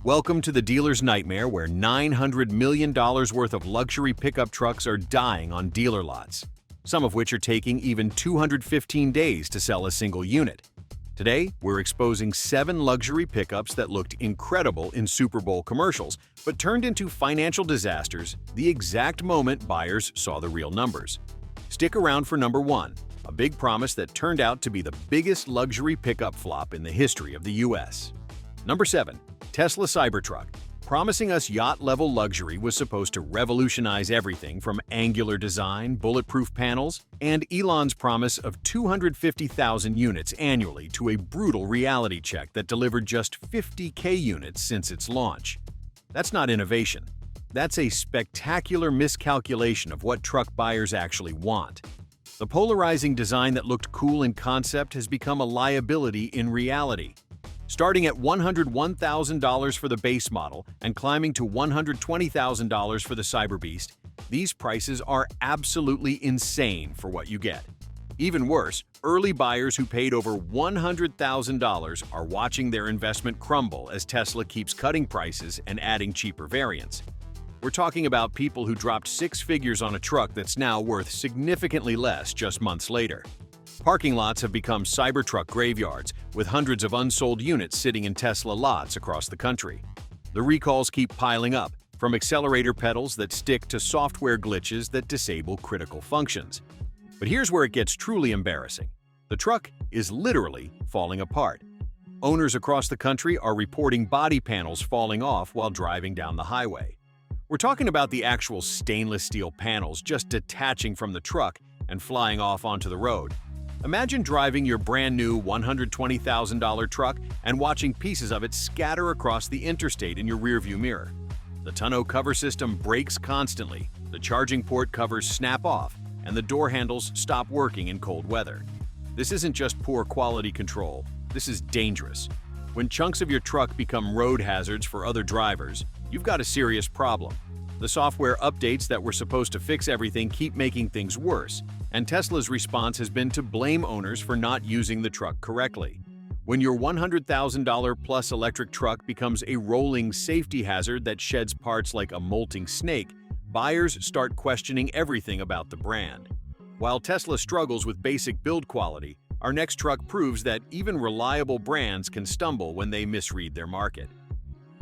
Welcome to the dealer's nightmare where $900 million worth of luxury pickup trucks are dying on dealer lots, some of which are taking even 215 days to sell a single unit. Today, we're exposing 7 luxury pickups that looked incredible in Super Bowl commercials, but turned into financial disasters the exact moment buyers saw the real numbers. Stick around for number 1, a big promise that turned out to be the biggest luxury pickup flop in the history of the US. Number 7. Tesla Cybertruck. Promising us yacht-level luxury was supposed to revolutionize everything from angular design, bulletproof panels, and Elon's promise of 250,000 units annually to a brutal reality check that delivered just 50K units since its launch. That's not innovation. That's a spectacular miscalculation of what truck buyers actually want. The polarizing design that looked cool in concept has become a liability in reality. Starting at $101,000 for the base model and climbing to $120,000 for the Cyberbeast, these prices are absolutely insane for what you get. Even worse, early buyers who paid over $100,000 are watching their investment crumble as Tesla keeps cutting prices and adding cheaper variants. We're talking about people who dropped 6 figures on a truck that's now worth significantly less just months later. Parking lots have become Cybertruck graveyards, with hundreds of unsold units sitting in Tesla lots across the country. The recalls keep piling up, from accelerator pedals that stick to software glitches that disable critical functions. But here's where it gets truly embarrassing. The truck is literally falling apart. Owners across the country are reporting body panels falling off while driving down the highway. We're talking about the actual stainless steel panels just detaching from the truck and flying off onto the road. Imagine driving your brand new $120,000 truck and watching pieces of it scatter across the interstate in your rearview mirror. The tonneau cover system breaks constantly, the charging port covers snap off, and the door handles stop working in cold weather. This isn't just poor quality control, this is dangerous. When chunks of your truck become road hazards for other drivers, you've got a serious problem. The software updates that were supposed to fix everything keep making things worse, and Tesla's response has been to blame owners for not using the truck correctly. When your $100,000-plus electric truck becomes a rolling safety hazard that sheds parts like a molting snake, buyers start questioning everything about the brand. While Tesla struggles with basic build quality, our next truck proves that even reliable brands can stumble when they misread their market.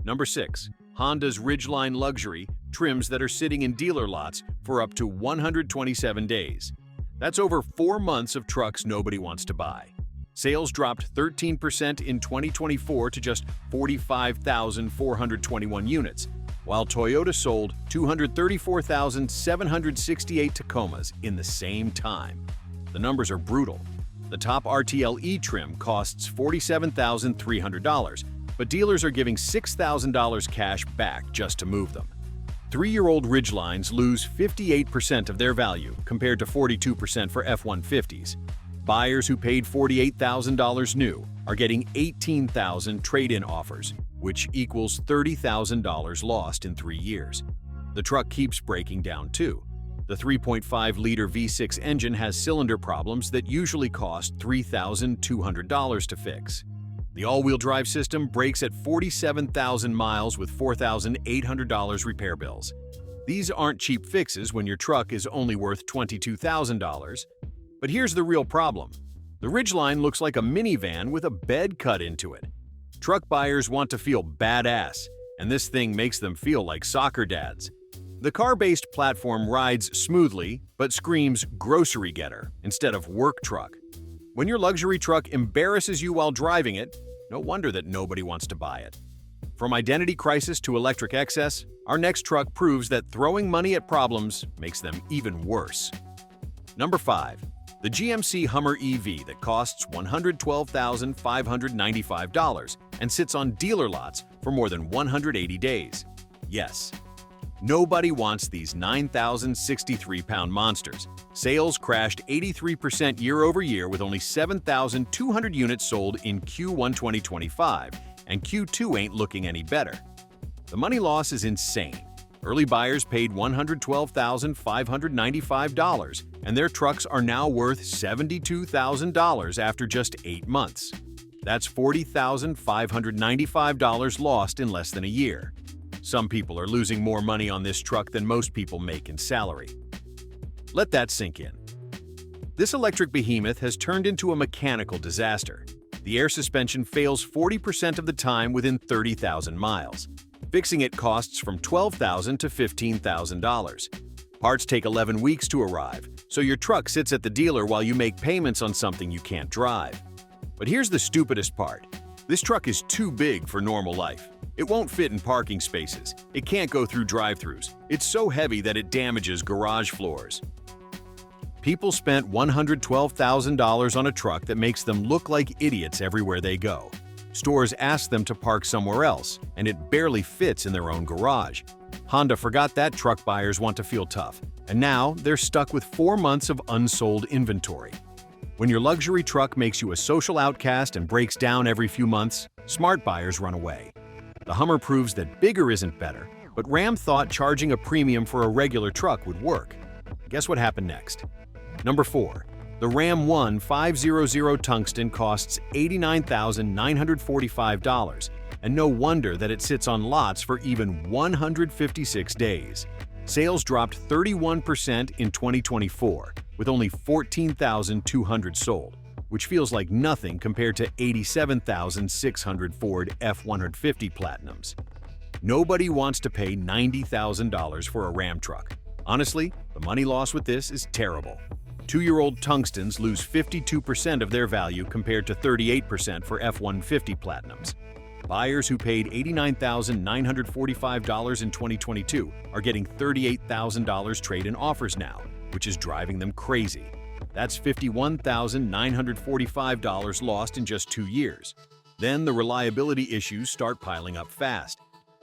Number 6. Honda's Ridgeline Luxury trims that are sitting in dealer lots for up to 127 days. That's over 4 months of trucks nobody wants to buy. Sales dropped 13% in 2024 to just 45,421 units, while Toyota sold 234,768 Tacomas in the same time. The numbers are brutal. The top RTL E trim costs $47,300, but dealers are giving $6,000 cash back just to move them. 3-year-old Ridgelines lose 58% of their value compared to 42% for F-150s. Buyers who paid $48,000 new are getting $18,000 trade-in offers, which equals $30,000 lost in 3 years. The truck keeps breaking down too. The 3.5-liter V6 engine has cylinder problems that usually cost $3,200 to fix. The all-wheel drive system breaks at 47,000 miles with $4,800 repair bills. These aren't cheap fixes when your truck is only worth $22,000. But here's the real problem. The Ridgeline looks like a minivan with a bed cut into it. Truck buyers want to feel badass, and this thing makes them feel like soccer dads. The car-based platform rides smoothly, but screams grocery getter instead of work truck. When your luxury truck embarrasses you while driving it, no wonder that nobody wants to buy it. From identity crisis to electric excess, our next truck proves that throwing money at problems makes them even worse. Number 5. The GMC Hummer EV that costs $112,595 and sits on dealer lots for more than 180 days. Yes. Nobody wants these 9,063-pound monsters. Sales crashed 83% year-over-year with only 7,200 units sold in Q1 2025, and Q2 ain't looking any better. The money loss is insane. Early buyers paid $112,595, and their trucks are now worth $72,000 after just 8 months. That's $40,595 lost in less than a year. Some people are losing more money on this truck than most people make in salary. Let that sink in. This electric behemoth has turned into a mechanical disaster. The air suspension fails 40% of the time within 30,000 miles. Fixing it costs from $12,000 to $15,000. Parts take 11 weeks to arrive, so your truck sits at the dealer while you make payments on something you can't drive. But here's the stupidest part. This truck is too big for normal life. It won't fit in parking spaces. It can't go through drive-thrus. It's so heavy that it damages garage floors. People spent $112,000 on a truck that makes them look like idiots everywhere they go. Stores ask them to park somewhere else, and it barely fits in their own garage. Honda forgot that truck buyers want to feel tough, and now they're stuck with 4 months of unsold inventory. When your luxury truck makes you a social outcast and breaks down every few months, smart buyers run away. The Hummer proves that bigger isn't better, but Ram thought charging a premium for a regular truck would work. Guess what happened next? Number 4. The Ram 1500 Tungsten costs $89,945, and no wonder that it sits on lots for even 156 days. Sales dropped 31% in 2024, with only 14,200 sold, which feels like nothing compared to 87,600 Ford F-150 Platinums. Nobody wants to pay $90,000 for a Ram truck. Honestly, the money loss with this is terrible. 2-year-old Tungstens lose 52% of their value compared to 38% for F-150 Platinums. Buyers who paid $89,945 in 2022 are getting $38,000 trade-in offers now, which is driving them crazy. That's $51,945 lost in just 2 years. Then the reliability issues start piling up fast.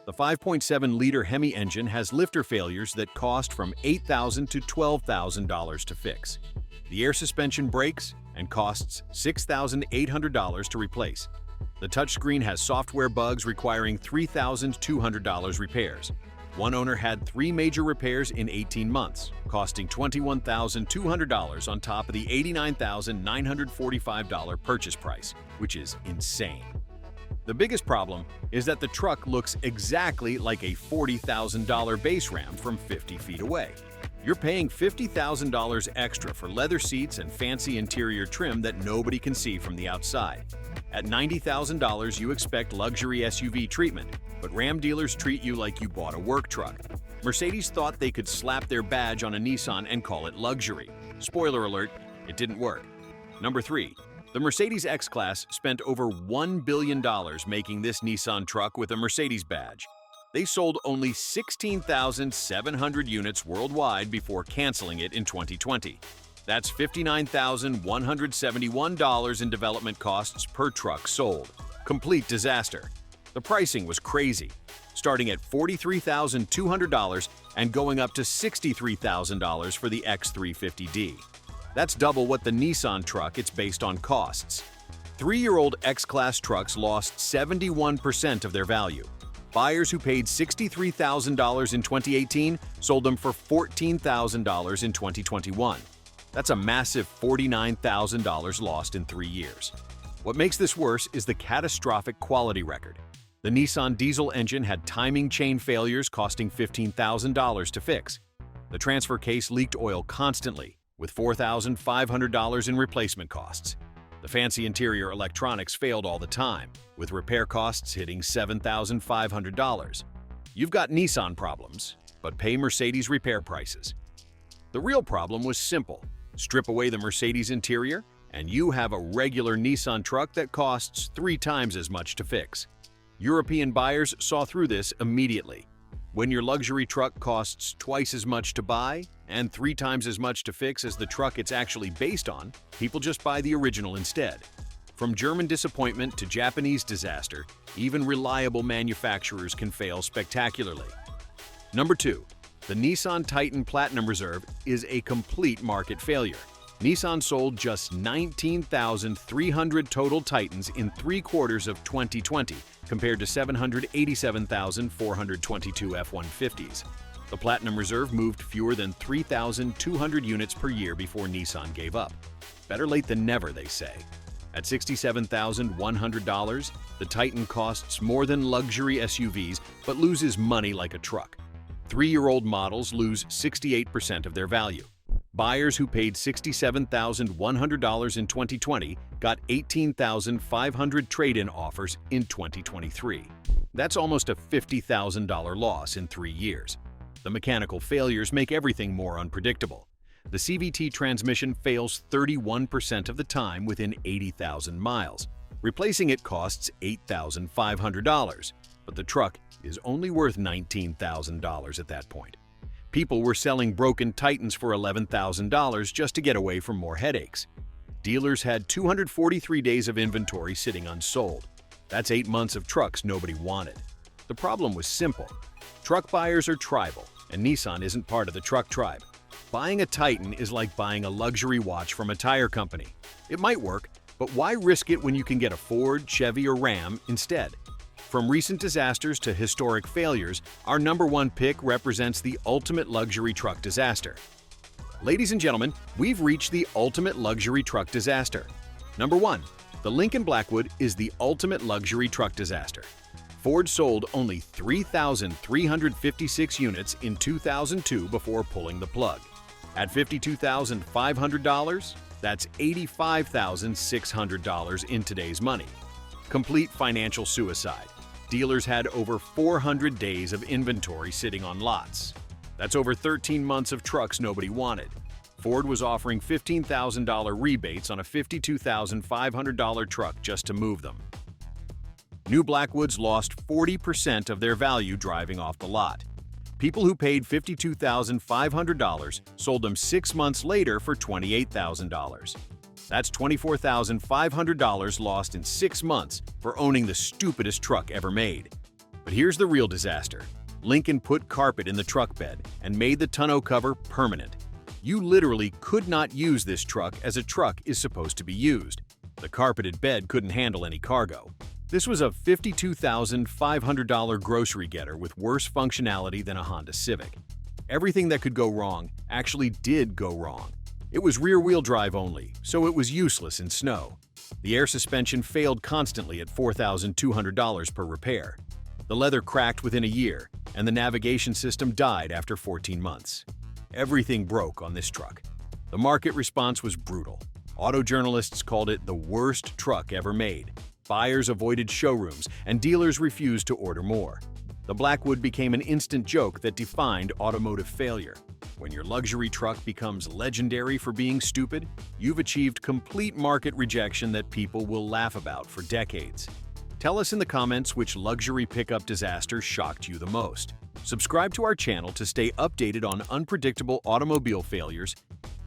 The 5.7-liter Hemi engine has lifter failures that cost from $8,000 to $12,000 to fix. The air suspension breaks and costs $6,800 to replace. The touchscreen has software bugs requiring $3,200 repairs. One owner had 3 major repairs in 18 months, costing $21,200 on top of the $89,945 purchase price, which is insane. The biggest problem is that the truck looks exactly like a $40,000 base Ram from 50 feet away. You're paying $50,000 extra for leather seats and fancy interior trim that nobody can see from the outside. At $90,000, you expect luxury SUV treatment, but Ram dealers treat you like you bought a work truck. Mercedes thought they could slap their badge on a Nissan and call it luxury. Spoiler alert, it didn't work. Number 3. The Mercedes X-Class spent over $1 billion making this Nissan truck with a Mercedes badge. They sold only 16,700 units worldwide before canceling it in 2020. That's $59,171 in development costs per truck sold. Complete disaster. The pricing was crazy, starting at $43,200 and going up to $63,000 for the X350D. That's double what the Nissan truck it's based on costs. 3-year-old X-Class trucks lost 71% of their value. Buyers who paid $63,000 in 2018 sold them for $14,000 in 2021. That's a massive $49,000 lost in 3 years. What makes this worse is the catastrophic quality record. The Nissan diesel engine had timing chain failures costing $15,000 to fix. The transfer case leaked oil constantly, with $4,500 in replacement costs. The fancy interior electronics failed all the time, with repair costs hitting $7,500. You've got Nissan problems, but pay Mercedes repair prices. The real problem was simple. Strip away the Mercedes interior, and you have a regular Nissan truck that costs 3 times as much to fix. European buyers saw through this immediately. When your luxury truck costs twice as much to buy and 3 times as much to fix as the truck it's actually based on, people just buy the original instead. From German disappointment to Japanese disaster, even reliable manufacturers can fail spectacularly. Number 2. The Nissan Titan Platinum Reserve is a complete market failure. Nissan sold just 19,300 total Titans in 3 quarters of 2020, compared to 787,422 F-150s. The Platinum Reserve moved fewer than 3,200 units per year before Nissan gave up. Better late than never, they say. At $67,100, the Titan costs more than luxury SUVs but loses money like a truck. 3-year-old models lose 68% of their value. Buyers who paid $67,100 in 2020 got $18,500 trade-in offers in 2023. That's almost a $50,000 loss in 3 years. The mechanical failures make everything more unpredictable. The CVT transmission fails 31% of the time within 80,000 miles. Replacing it costs $8,500, but the truck is only worth $19,000 at that point. People were selling broken Titans for $11,000 just to get away from more headaches. Dealers had 243 days of inventory sitting unsold. That's 8 months of trucks nobody wanted. The problem was simple. Truck buyers are tribal, and Nissan isn't part of the truck tribe. Buying a Titan is like buying a luxury watch from a tire company. It might work, but why risk it when you can get a Ford, Chevy, or Ram instead? From recent disasters to historic failures, our #1 pick represents the ultimate luxury truck disaster. Ladies and gentlemen, we've reached the ultimate luxury truck disaster. Number 1. The Lincoln Blackwood is the ultimate luxury truck disaster. Ford sold only 3,356 units in 2002 before pulling the plug. At $52,500, that's $85,600 in today's money. Complete financial suicide. Dealers had over 400 days of inventory sitting on lots. That's over 13 months of trucks nobody wanted. Ford was offering $15,000 rebates on a $52,500 truck just to move them. New Blackwoods lost 40% of their value driving off the lot. People who paid $52,500 sold them 6 months later for $28,000. That's $24,500 lost in 6 months for owning the stupidest truck ever made. But here's the real disaster. Lincoln put carpet in the truck bed and made the tonneau cover permanent. You literally could not use this truck as a truck is supposed to be used. The carpeted bed couldn't handle any cargo. This was a $52,500 grocery getter with worse functionality than a Honda Civic. Everything that could go wrong actually did go wrong. It was rear-wheel drive only, so it was useless in snow. The air suspension failed constantly at $4,200 per repair. The leather cracked within a year, and the navigation system died after 14 months. Everything broke on this truck. The market response was brutal. Auto journalists called it the worst truck ever made. Buyers avoided showrooms, and dealers refused to order more. The Blackwood became an instant joke that defined automotive failure. When your luxury truck becomes legendary for being stupid, you've achieved complete market rejection that people will laugh about for decades. Tell us in the comments which luxury pickup disaster shocked you the most. Subscribe to our channel to stay updated on unpredictable automobile failures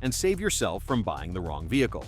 and save yourself from buying the wrong vehicle.